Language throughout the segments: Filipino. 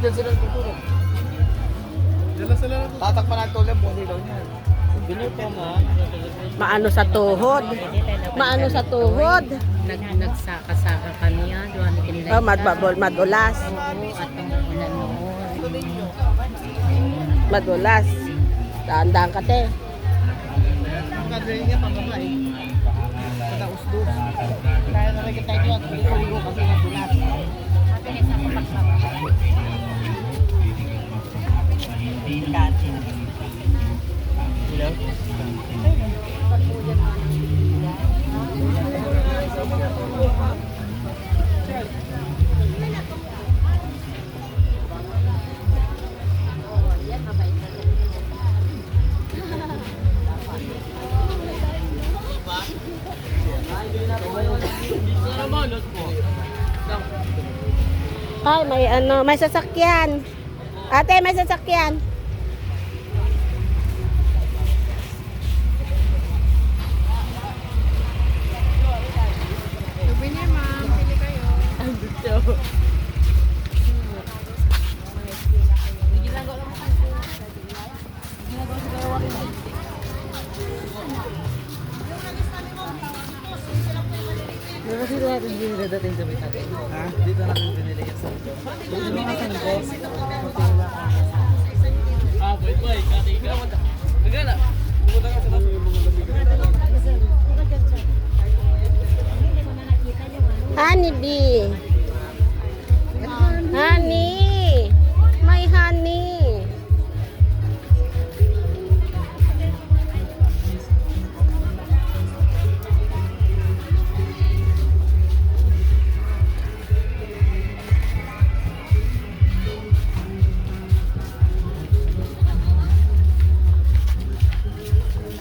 dyan sila tutulog. Tatakpan natin ulit, buhay daw niya. Binito mo. Maano sa tuhod. Maano sa tuhod. Nagsaka-saka kami yan. Oh, madulas. At ang ulan noon. Madulas. Daan-daan ka, te. Ang kadre niya, pababa eh. Pagka-usdos. Kaya na rin tayo at ligo kasi nadulas. Mabilis ako pagsama. Hello? Ay, may ano, may sasakyan. Ate, may sasakyan. Souvenir, ma'am. Pili kayo. Ang gusto. Dito natin binili dating sa may tabi. Ha? Dito natin binili yung sa ito. Dito natin binili. Ah, boy, kati ka. Nagala. Pumunta ka sa namin yung mga lamig. Honey bee. Honey. My honey.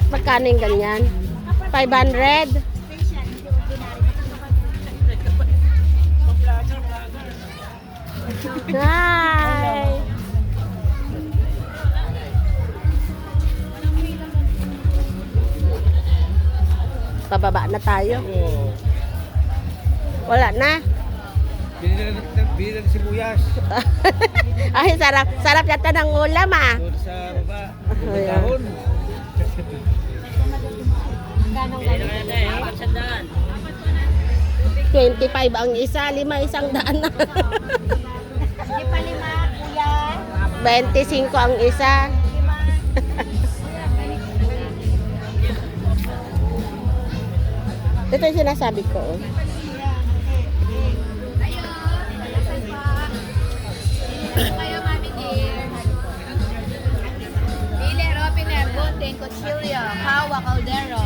Magkano yung ganyan? 500? Hi! Pababa na tayo. Wala na. Binili natin sibuyas. Ay, sarap. Sarap yata ng ulam ah. Doon sa baba. Ayan. Dahon. 25 ang isa, 5 isang daan na. Sige pa lima, kuya. 25 ang isa. Ito yung sinasabi ko. Oh. Kayo, mami dear. Pili, Ropiner, Bote, Cuchillo, Kawa, Caldero.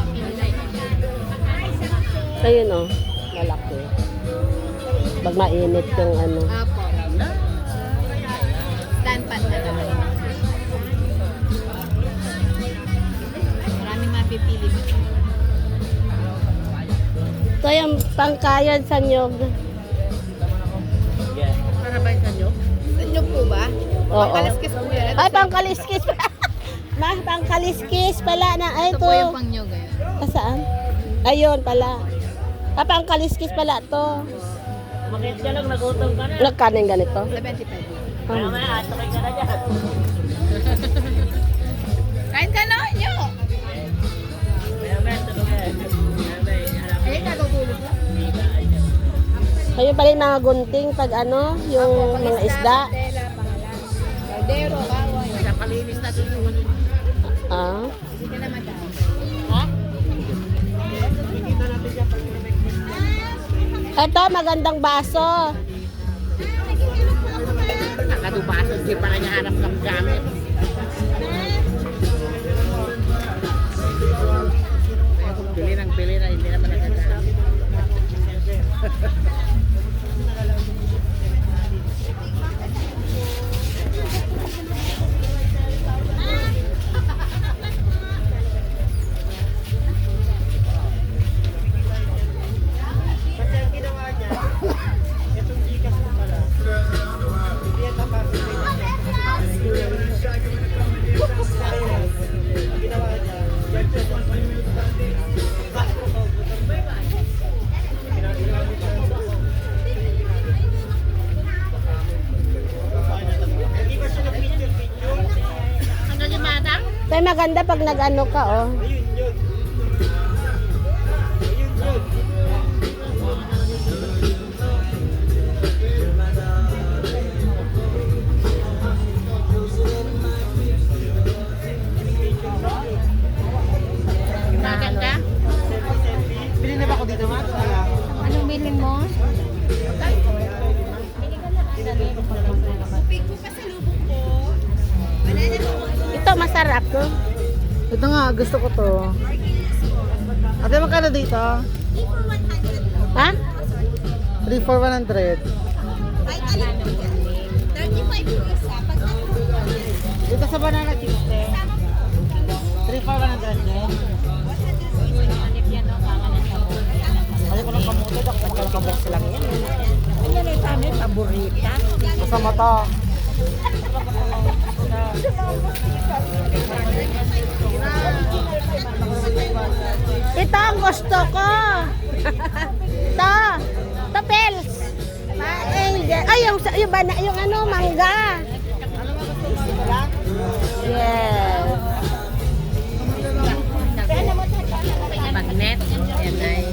Ayun oh, malaki. Pag mainit yung ano. Apo. Stand pat na naman. Maraming mapipili. Ito yung pangkayod sa nyog. Para ba sa nyo? Sa nyo po ba? Oo. Pangkaliskis po yan. Ay, pangkaliskis pa. Ma, pangkaliskis pala na. Ay, Ito ito. po yung pang nyo ngayon. Saan? Ayun pala. Ah, pangkaliskis pala to. Bakit ka lang nagutom ka na? Nagkanin ganito. 75. Ah. Atakay ka na dyan. Kain ka na nyo! Ayun, natutulog lang. Ayun pala yung mga gunting pag ano, yung mga isda. Tela, pangalan. Caldero, bawang. Napalinis na doon yung ano. Ah. Hindi ka na madami. Ha? Ito, magandang baso. Nakadubaso, hindi pa na niya hanap ng gamit. Kaya kung pili na, hindi naman nagagamit. maganda pag nag-ano ka, oh. Maganda? Bili na ba ako dito, Matt? Wala. Anong bilhin mo? Ito, masarap, no? Ito nga, gusto ko to. Ate, magkano dito? Ha? 3 for 100. Dito sa banana chips, 3 for 100 din. Ayaw ko ng kamote, ako magkakabox lang yan. Yan ay kami, paborita. Basta mata. Ito ang gusto ko. Ito. Ito, Pels. Ay, yung ano, mangga. Yes. Magnet. Yan ay.